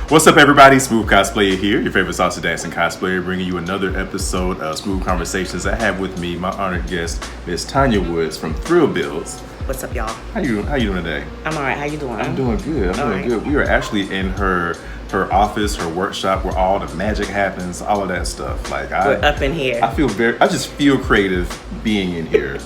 What's up, everybody? Smoove Cosplay here, your favorite salsa dancing cosplayer, bringing you another episode of Smoove Conversations. I have with me my honored guest, Miss Tanya Woods from Thrill Builds. What's up, y'all? How you doing today? I'm all right. How you doing? I'm doing good. We are actually in her office, her workshop, where all the magic happens, all of that stuff. Like we're up in here. I just feel creative being in here.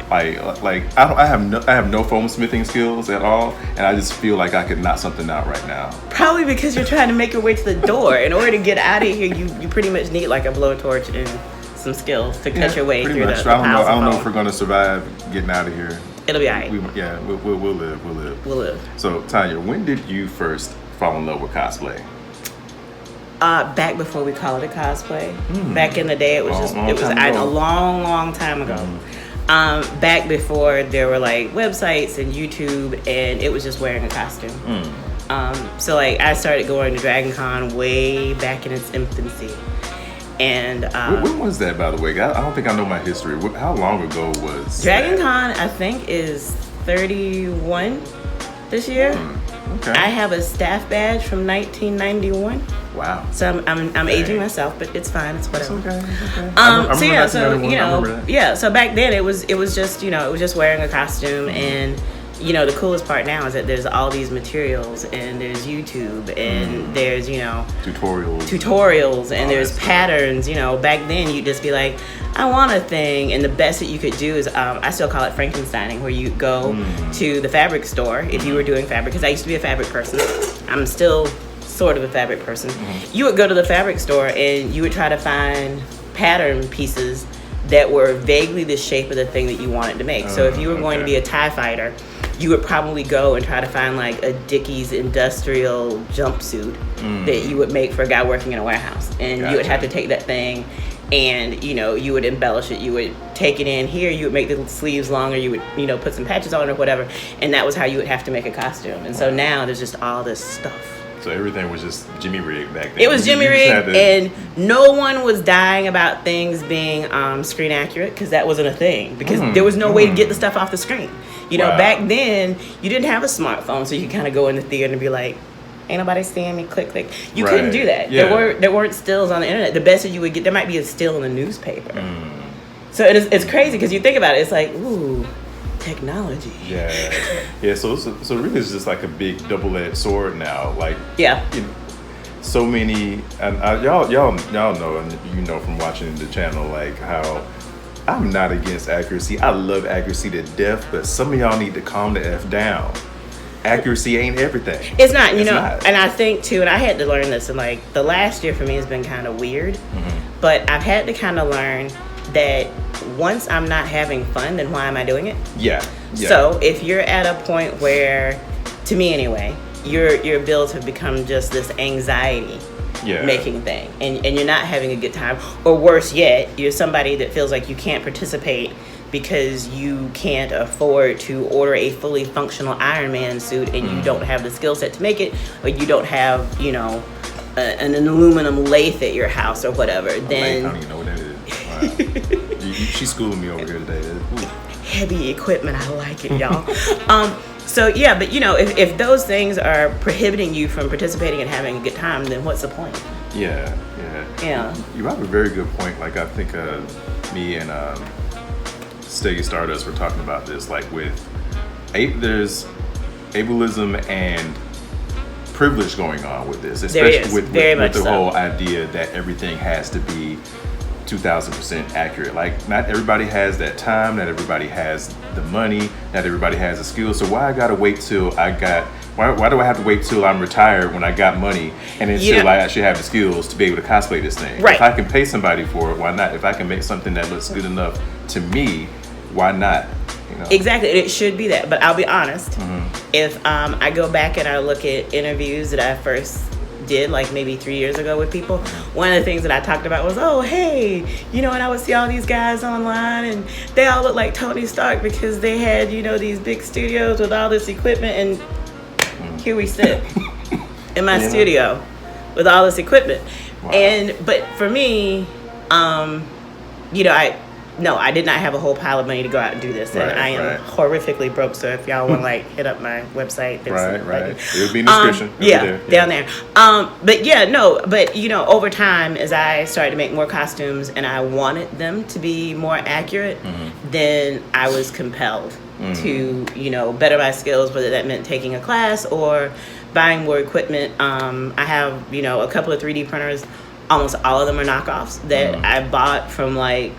like I have no foam smithing skills at all, and I just feel like I could knock something out right now. Probably because you're trying to make your way to the door. In order to get out of here, you pretty much need like a blowtorch and some skills to cut your way through the piles of foam. I don't know if we're gonna survive getting out of here. It'll be alright. We'll live. So Tanya, when did you first fall in love with cosplay? Back before we called it cosplay. Back in the day, it was a long time ago. Back before there were like websites and YouTube, and it was just wearing a costume. So like I started going to Dragon Con way back in its infancy. And when was that, by the way? I don't think I know my history. How long ago was Dragon Con? I think is 31 this year. Okay. I have a staff badge from 1991. Wow. So I'm aging myself, but it's fine. It's whatever. It's okay. So back then it was just wearing a costume, and the coolest part now is that there's all these materials, and there's YouTube, and there's tutorials, and there's patterns. Back then you'd just be like, I want a thing, and the best that you could do is I still call it Frankensteining, where you go to the fabric store if you were doing fabric, because I used to be a fabric person. I'm still sort of a fabric person. You would go to the fabric store and you would try to find pattern pieces that were vaguely the shape of the thing that you wanted to make. So if you were going to be a TIE fighter, you would probably go and try to find like a Dickies industrial jumpsuit that you would make for a guy working in a warehouse. And you would have to take that thing and, you would embellish it. You would take it in here, you would make the sleeves longer, you would, put some patches on it or whatever. And that was how you would have to make a costume. And so now there's just all this stuff. So everything was just Jimmy rigged back then. It was Jimmy rigged, and no one was dying about things being screen accurate, because that wasn't a thing, because there was no way to get the stuff off the screen. Back then you didn't have a smartphone, so you could kind of go in the theater and be like, ain't nobody seeing me, click. You couldn't do that. Yeah. There weren't stills on the internet. The best that you would get, there might be a still in the newspaper. So it's crazy, because you think about it, it's like, ooh, technology. Yeah. So really, it's just like a big double-edged sword now. Like, so many, and y'all know, and from watching the channel, like how I'm not against accuracy. I love accuracy to death, but some of y'all need to calm the F down. Accuracy ain't everything. It's not, and I think too, and I had to learn this, and like the last year for me has been kind of weird, but I've had to kind of learn that once I'm not having fun, then why am I doing it? Yeah. So if you're at a point where, to me anyway, your builds have become just this anxiety making thing, and you're not having a good time, or worse yet, you're somebody that feels like you can't participate because you can't afford to order a fully functional Iron Man suit, and you don't have the skill set to make it, or you don't have, an aluminum lathe at your house or whatever, then... I don't even know what that is. Wow. She's schooling me over here today. Ooh. Heavy equipment, I like it, y'all. So yeah, but if those things are prohibiting you from participating and having a good time, then what's the point? Yeah. You have a very good point. Like, I think me and Steggy Stardust were talking about this. Like, there's ableism and privilege going on with this, especially with the whole idea that everything has to be 2,000% accurate. Like, not everybody has that time, not everybody has the money, not everybody has the skills. So why do I have to wait till I'm retired when I got money, and then still I actually have the skills to be able to cosplay this thing? Right. If I can pay somebody for it, why not? If I can make something that looks good enough to me, why not? Exactly, it should be that. But I'll be honest, if I go back and I look at interviews that I first did like maybe 3 years ago with people, one of the things that I talked about was, oh hey, and I would see all these guys online, and they all look like Tony Stark because they had these big studios with all this equipment, and here we sit in my studio with all this equipment. Wow. But for me, no, I did not have a whole pile of money to go out and do this, and I am horrifically broke. So if y'all want to like hit up my website, right, it would be in the description. Down there. But you know, over time, as I started to make more costumes, and I wanted them to be more accurate, then I was compelled to, you know, better my skills, whether that meant taking a class or buying more equipment. I have, you know, a couple of 3D printers. Almost all of them are knockoffs that I bought from like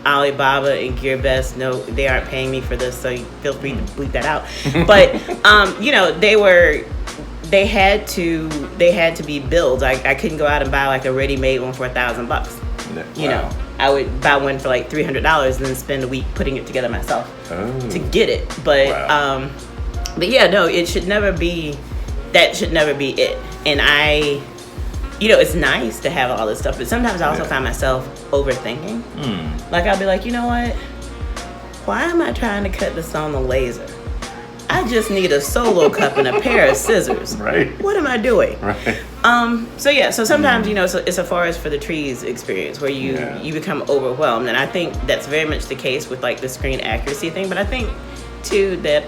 Alibaba and GearBest. No, they aren't paying me for this, so you feel free to bleep that out. But you know, they had to be builds. I couldn't go out and buy like a ready-made one for $1,000. You know, I would buy one for like $300 and then spend a week putting it together myself to get it. But yeah, no, it should never be. That should never be it. And you know, it's nice to have all this stuff, but sometimes I also find myself overthinking. Like, I'll be like, you know what? Why am I trying to cut this on the laser? I just need a solo cup and a pair of scissors. Right. What am I doing? Right. So sometimes, you know, it's a forest for the trees experience where you become overwhelmed. And I think that's very much the case with, like, the screen accuracy thing. But I think, too, that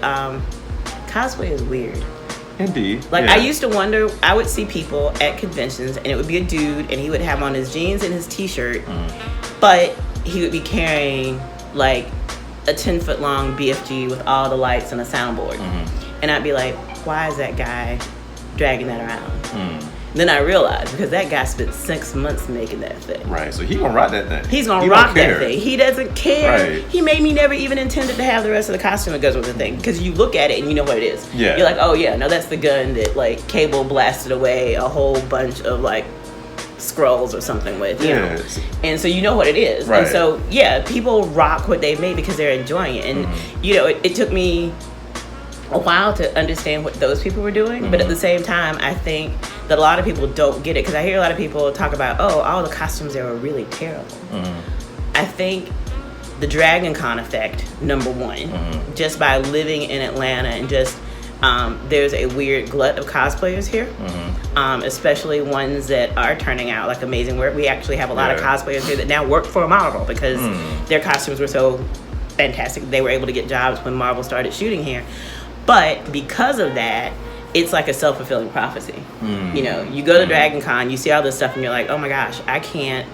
cosplay is weird. Indeed. Like, I used to wonder, I would see people at conventions, and it would be a dude, and he would have on his jeans and his t-shirt, but he would be carrying, like, a 10-foot long BFG with all the lights and a soundboard. And I'd be like, why is that guy dragging that around? Then I realized, because that guy spent 6 months making that thing. Right, so he gonna rock that thing. He's gonna rock that thing. He doesn't care. Right. He made me never even intended to have the rest of the costume that goes with the thing. Because you look at it and you know what it is. Yeah. You're like, oh yeah, no, that's the gun that like Cable blasted away a whole bunch of like scrolls or something with, you know. And so you know what it is. Right. And so yeah, people rock what they've made because they're enjoying it. And you know, it took me a while to understand what those people were doing, but at the same time, I think that a lot of people don't get it, because I hear a lot of people talk about, oh, all the costumes there were really terrible. I think the Dragon Con effect, number one, just by living in Atlanta and just there's a weird glut of cosplayers here, especially ones that are turning out like amazing work. We actually have a lot of cosplayers here that now work for Marvel because their costumes were so fantastic. They were able to get jobs when Marvel started shooting here. But because of that, it's like a self-fulfilling prophecy. You know, you go to Dragon Con, you see all this stuff, and you're like, oh my gosh, I can't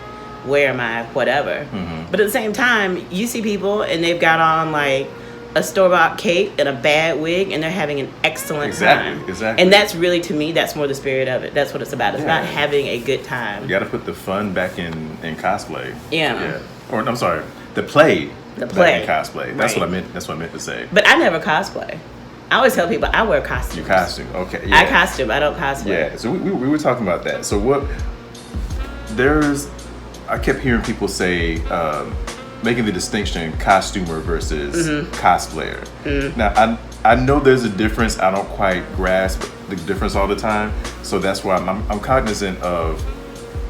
wear my whatever. But at the same time, you see people, and they've got on like a store-bought cape and a bad wig, and they're having an excellent time. Exactly. And that's really, to me, that's more the spirit of it. That's what it's about. It's about having a good time. You got to put the fun back in cosplay. Yeah. Or I'm sorry, the play. Back in cosplay. That's Right. what I meant. That's what I meant to say. But I never cosplay. I always tell people I wear costumes. You costume, okay. Yeah. I costume. I don't cosplay. Yeah. So we were talking about that. So I kept hearing people say, making the distinction costumer versus cosplayer. Now I know there's a difference. I don't quite grasp the difference all the time. So that's why I'm cognizant of,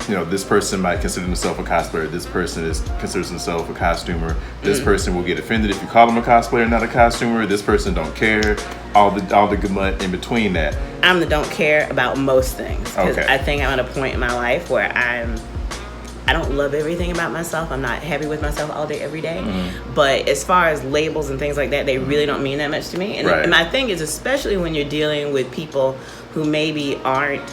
you know, this person might consider himself a cosplayer. This person considers himself a costumer. This person will get offended if you call them a cosplayer, not a costumer. This person don't care. All the good in between that. I'm the don't care about most things, because I think I'm at a point in my life where I don't love everything about myself. I'm not happy with myself all day, every day. But as far as labels and things like that, they really don't mean that much to me. And my thing is, especially when you're dealing with people who maybe aren't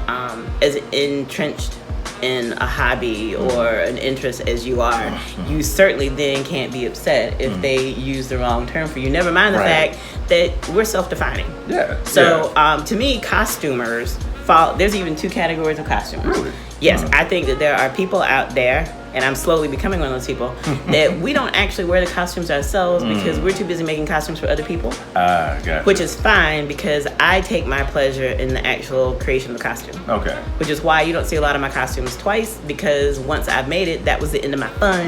as entrenched in a hobby or an interest as you are, you certainly then can't be upset if they use the wrong term for you. Never mind the fact that we're self-defining. So to me, costumers fall. There's even two categories of costumers. Really? Yes, I think that there are people out there, and I'm slowly becoming one of those people, that we don't actually wear the costumes ourselves because we're too busy making costumes for other people. Gotcha. Which is fine, because I take my pleasure in the actual creation of the costume. Okay. Which is why you don't see a lot of my costumes twice, because once I've made it, that was the end of my fun.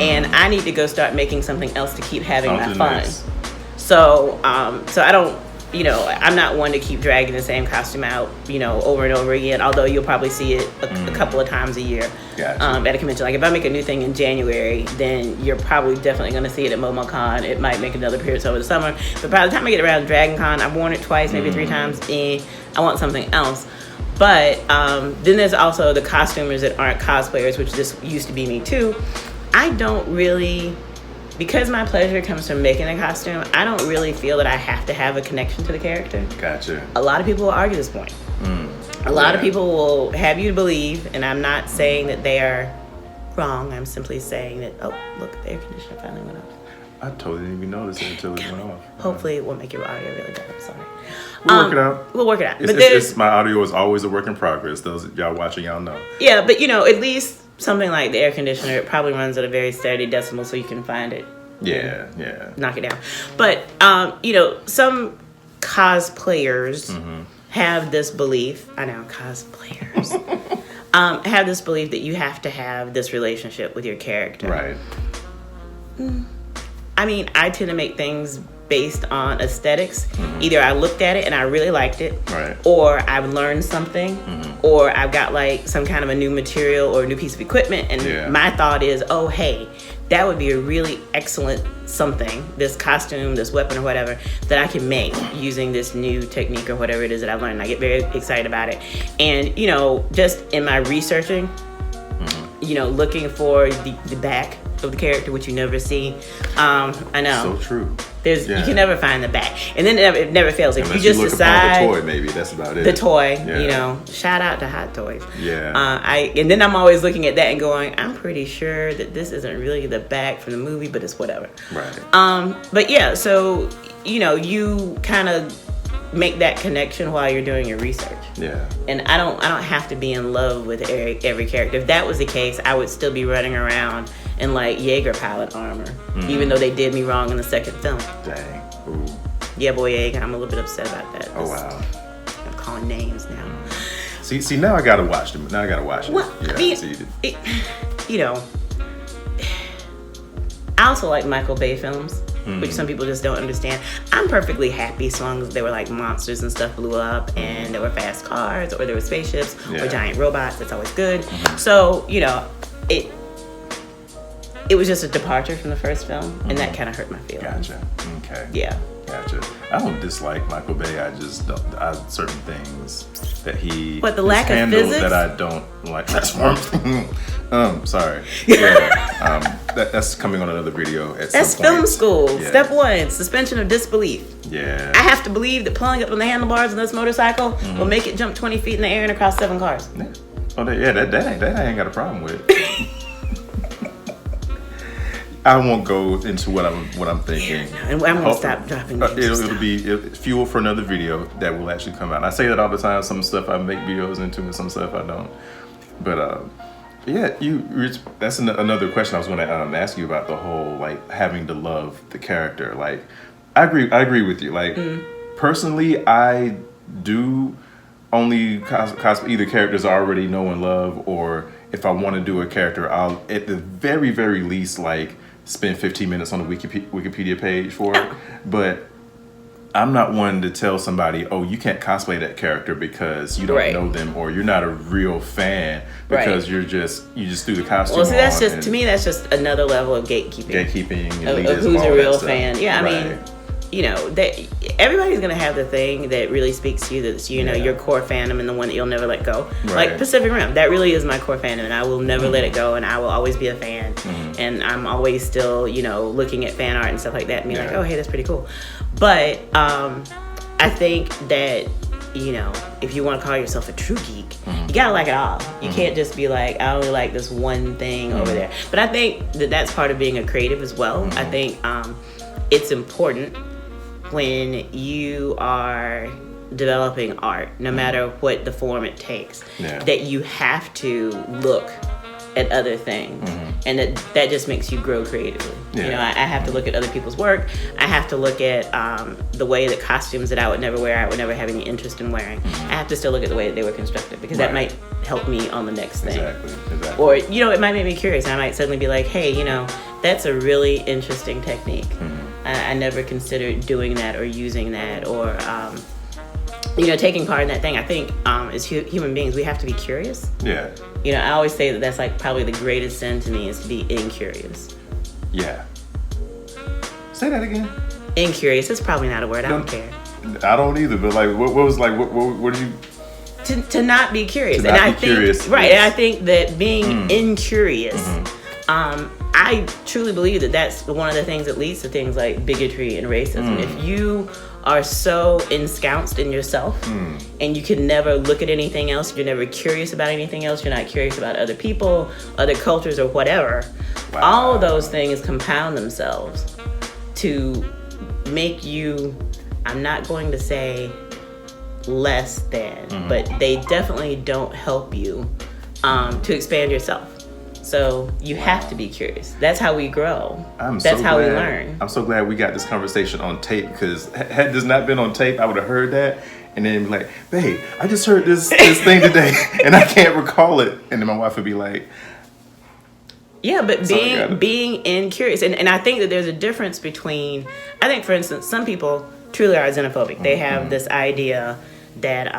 And I need to go start making something else to keep having my fun. Nice. So I don't, you know, I'm not one to keep dragging the same costume out, you know, over and over again, although you'll probably see it a couple of times a year. At a convention. Like if I make a new thing in January, then you're probably definitely going to see it at MomoCon. It might make another appearance over the summer, but by the time I get around Dragon Con, I've worn it twice, maybe 3 times, and I want something else. But then there's also the costumers that aren't cosplayers, which this used to be me too, I don't really, because my pleasure comes from making a costume, I don't really feel that I have to have a connection to the character. Gotcha. A lot of people will argue this point. A lot of people will have you believe, and I'm not saying that they are wrong. I'm simply saying that, oh, look, the air conditioner finally went off. I totally didn't even notice it until it went off. Hopefully it won't make your audio really bad. I'm sorry. We'll work it out. We'll work it out. It's my audio is always a work in progress. Those of y'all watching, y'all know. Yeah, but at least something like the air conditioner, it probably runs at a very steady decimal so you can find it. Yeah. Knock it down. But, some cosplayers have this belief. I know, cosplayers. Have this belief that you have to have this relationship with your character. Right. I mean, I tend to make things based on aesthetics. Either I looked at it and I really liked it, right, or I've learned something, or I've got like some kind of a new material or a new piece of equipment, and my thought is, oh, hey, that would be a really excellent something, this costume, this weapon or whatever, that I can make using this new technique or whatever it is that I've learned. I get very excited about it. And, just in my researching, looking for the back of the character, which you never see. I know. So true. You can never find the back, and then it never fails. If you just decide the toy, maybe that's about it. The toy, shout out to Hot Toys. Yeah. And then I'm always looking at that and going, I'm pretty sure that this isn't really the back from the movie, but it's whatever. Right. But yeah, so you kind of make that connection while you're doing your research. Yeah. And I don't have to be in love with every character. If that was the case, I would still be running around in like Jaeger pilot armor, even though they did me wrong in the second film. Dang. Ooh. Yeah, boy, Jaeger. I'm a little bit upset about that. Oh wow. I'm calling names now. See, now I gotta watch them. Now I gotta watch it. Well, Yeah, I mean, I also like Michael Bay films, which some people just don't understand. I'm perfectly happy as long as there were like monsters and stuff blew up, and there were fast cars, or there were spaceships, or giant robots. That's always good. So it was just a departure from the first film, and that kind of hurt my feelings. Gotcha. Okay. Yeah. Gotcha. I don't dislike Michael Bay. I just don't. Certain things that he the lack of physics that I don't like. That's sorry. Yeah. That's coming on another video at That's some point. film school. Yeah. Step 1: suspension of disbelief. Yeah. I have to believe that pulling up on the handlebars on this motorcycle will make it jump 20 feet in the air and across 7 cars. Yeah. Oh, that I ain't got a problem with. I won't go into what I'm thinking. And I'm gonna stop dropping names. It'll be fuel for another video that will actually come out. I say that all the time. Some stuff I make videos into, and some stuff I don't. But that's another question I was going to ask you about the whole like having to love the character. Like, I agree with you. Like, personally, I do only cosplay either characters I already know and love, or if I want to do a character, I'll at the very, very least like spend 15 minutes on the Wikipedia page for it. But I'm not one to tell somebody, oh, you can't cosplay that character because you don't know them, or you're not a real fan because you just threw the costume on. Well, see, to me, that's just another level of gatekeeping. Elitism, of who's a real stuff. fan. Yeah, I mean, everybody's gonna have the thing that really speaks to you. That's your core fandom and the one that you'll never let go. Right. Like Pacific Rim, that really is my core fandom, and I will never let it go. And I will always be a fan. And I'm always still, looking at fan art and stuff like that, and being like, oh, hey, that's pretty cool. But I think that if you want to call yourself a true geek, you gotta like it all. You can't just be like, I only like this one thing over there. But I think that that's part of being a creative as well. I think it's important when you are developing art, no matter what the form it takes, that you have to look at other things, and that just makes you grow creatively. I have to look at other people's work. I have to look at the way that costumes that I would never wear, I would never have any interest in wearing. I have to still look at the way that they were constructed, because that might help me on the next thing. Exactly. Or it might make me curious. I might suddenly be like, hey, that's a really interesting technique. I never considered doing that or using that, or taking part in that thing. I think as human beings, we have to be curious. Yeah. I always say that that's like probably the greatest sin to me, is to be incurious. Yeah. Say that again. Incurious. It's probably not a word. I don't care. I don't either. But like, what was like? What do you? To not be curious. Curious. Right. Yes. And I think that being incurious, I I truly believe that that's one of the things that leads to things like bigotry and racism. If you are so ensconced in yourself and you can never look at anything else, you're never curious about anything else, you're not curious about other people, other cultures, or whatever, all of those things compound themselves to make you, I'm not going to say less than, but they definitely don't help you to expand yourself. So you have to be curious. That's how we grow. That's how we learn. I'm so glad we got this conversation on tape, because had this not been on tape, I would have heard that and then be like, babe, I just heard this thing today and I can't recall it. And then my wife would be like, yeah, but being in curious. And I think that there's a difference between, I think, for instance, some people truly are xenophobic. They have this idea that,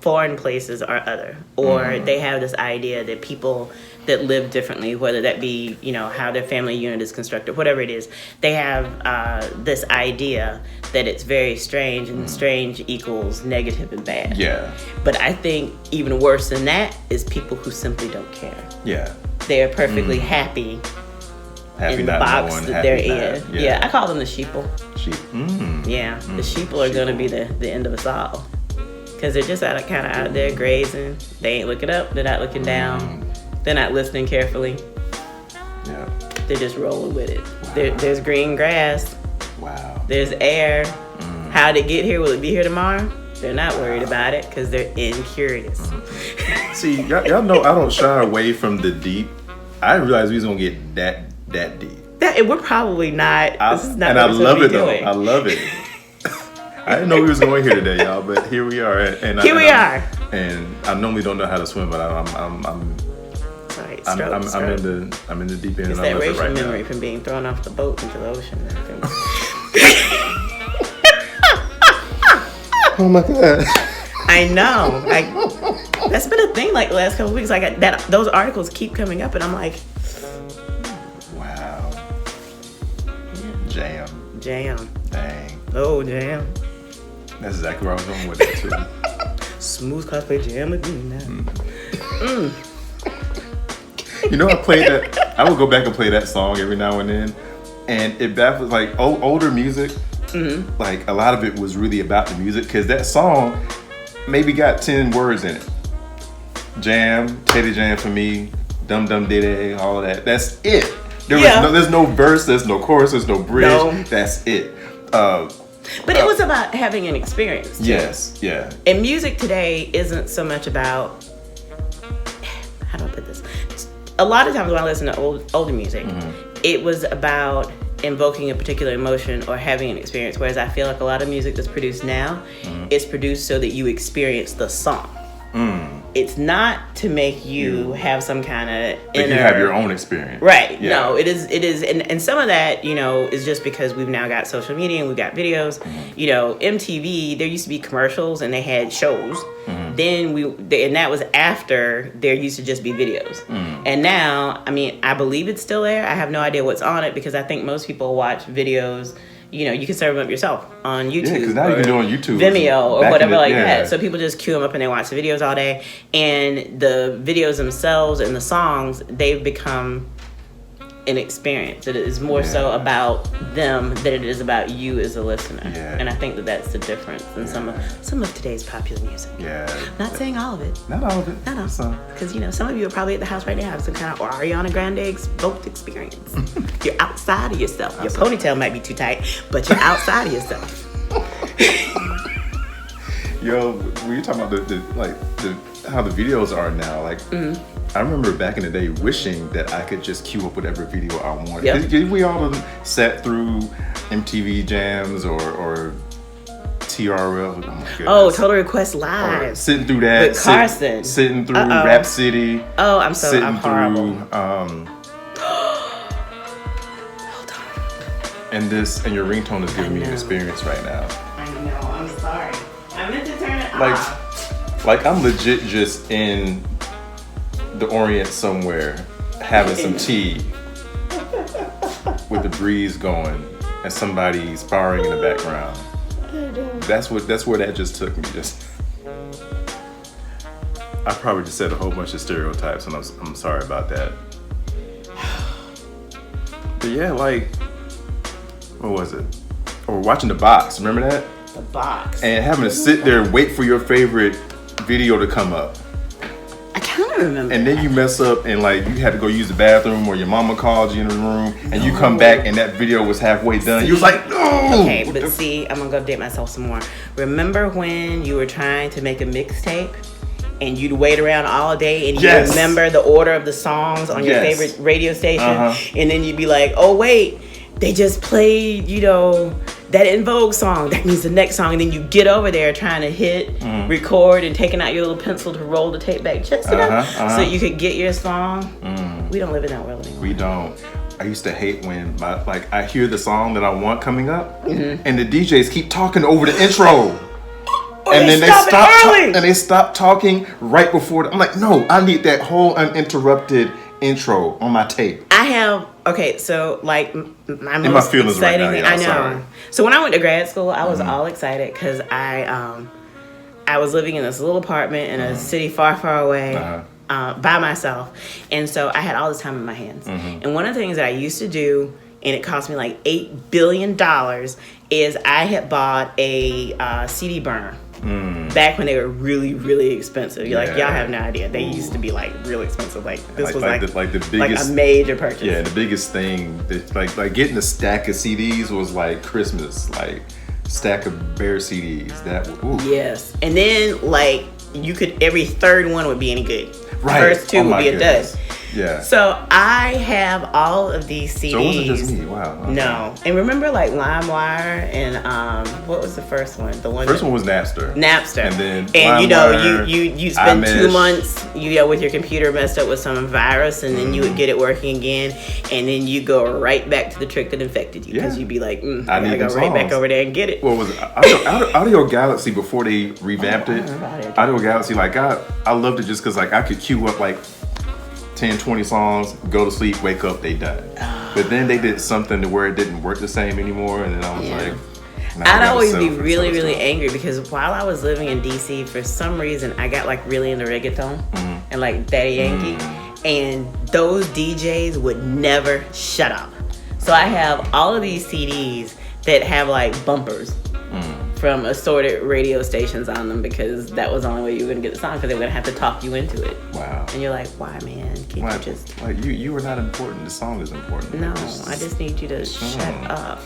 foreign places are other. Or they have this idea that people that live differently, whether that be, how their family unit is constructed, whatever it is, they have this idea that it's very strange, and strange equals negative and bad. Yeah. But I think even worse than that is people who simply don't care. Yeah. They're perfectly happy in the box that they're in. Yeah, I call them the sheeple. Sheep. Yeah, the sheeple are going to be the end of us all. Because they're just kind of out there grazing. They ain't looking up. They're not looking down. They're not listening carefully. Yeah. They're just rolling with it. There's green grass. Wow. There's air. How'd it get here? Will it be here tomorrow? They're not worried about it because they're incurious. See, y'all know I don't shy away from the deep. I didn't realize we was going to get that deep. We're probably not. This is not and what I we're love it doing. though. I love it. I didn't know we was going here today, y'all, but here we are. Here we are. And I normally don't know how to swim, but I'm in the deep end. It's that racial memory from being thrown off the boat into the ocean. Oh my god! I know. That's been a thing like the last couple of weeks. Those articles keep coming up, and I'm like, wow. Yeah. Jam. Dang. Oh, jam. That's exactly where I was going with that too. Smoove cosplay jam again now. I played that. I would go back and play that song every now and then, and it baffles older music. Like a lot of it was really about the music, because that song maybe got 10 words in it. Jam, Teddy Jam for me, Dum Dum Diddy, all of that. That's it. There's no verse, there's no chorus, there's no bridge. No. That's it. But it was about having an experience too. Yes, yeah. And music today isn't so much about, how do I put this? A lot of times when I listen to older music, it was about invoking a particular emotion or having an experience, whereas I feel like a lot of music that's produced now is produced so that you experience the song. It's not to make you have some kind of inner... you have your own experience. Right. Yeah. No, it is. And some of that, is just because we've now got social media and we've got videos. MTV, there used to be commercials and they had shows. Then and that was after there used to just be videos. And now, I believe it's still there. I have no idea what's on it, because I think most people watch videos. You can serve them up yourself on YouTube. Yeah, because now you can do it on YouTube. Vimeo or whatever that. So people just queue them up and they watch the videos all day. And the videos themselves and the songs, they've become an experience. It is more so about them than it is about you as a listener. Yeah. And I think that that's the difference in some of today's popular music. Yeah. Not saying all of it. Not all of it. Not all. Because, some of you are probably at the house right now having some kind of Ariana Grande evoked experience. You're outside of yourself. Your ponytail might be too tight, but you're outside of yourself. Yo, when you're talking about how the videos are now, I remember back in the day wishing that I could just queue up whatever video I wanted. Yep. We all sat through MTV Jams or TRL. Oh my goodness. Oh, Total Request Live. Or sitting through that. With Carson. Sitting through Rap City. Oh, I'm horrible. Hold on. And your ringtone is giving me an experience right now. I know. I'm sorry. I meant to turn it off. I'm legit just in the Orient somewhere having some tea with the breeze going and somebody sparring in the background. That's where that just took me. I probably just said a whole bunch of stereotypes, and I'm sorry about that. But yeah, like, what was it? Or watching The Box, remember that? The Box. And having to sit there and wait for your favorite video to come up. I kind of remember. And then you mess up and like you had to go use the bathroom or your mama called you in the room and you come back and that video was halfway done. You was like, no! Okay, but see, I'm gonna go update myself some more. Remember when you were trying to make a mixtape? And you'd wait around all day and you remember the order of the songs on your favorite radio station. And then you'd be like, oh wait, they just played, you know, that In Vogue song. That means the next song. And then you get over there trying to hit record and taking out your little pencil to roll the tape back just enough so you could get your song. We don't live in that world anymore. We don't. I used to hate when I hear the song that I want coming up and the DJs keep talking over the intro. And then they stop talking right before. I'm like, no, I need that whole uninterrupted intro on my tape. I have so like my most my feelings exciting right now, thing. I know. Sorry. So when I went to grad school, I was all excited because I was living in this little apartment in a city far, far away. By myself, and so I had all this time in my hands. And one of the things that I used to do, and it cost me like $8 billion, is I had bought a CD burner. Back when they were really, really expensive. You're like, y'all have no idea. They used to be like real expensive. Like this was like the biggest, like a major purchase. Yeah, the biggest thing. Like getting a stack of CDs was like Christmas. Like stack of bare CDs. That yes, and then like you could every third one would be any good. Right. First two would be a dud. Yeah. So I have all of these CDs. So it wasn't just me. Wow. Okay. No. And remember like LimeWire and what was the first one? The first one was Napster. And then you know you spend 2 months with your computer messed up with some virus and then you would get it working again and then you go right back to the trick that infected you because you'd be like, I gotta go right back over there and get it. What was it? Audio Galaxy before they revamped it? Audio Galaxy, like I loved it just because like I could queue up like 10, 20 songs, go to sleep, wake up, they done. But then they did something to where it didn't work the same anymore, and then I was like, I'd always be really, really angry because while I was living in DC, for some reason, I got like really into reggaeton and like Daddy Yankee, and those DJs would never shut up. So I have all of these CDs that have like bumpers from assorted radio stations on them because that was the only way you were going to get the song because they were going to have to talk you into it. Wow. And you're like, why, man? Can't you just... Like, you were not important. The song is important. No, I just need you to shut up.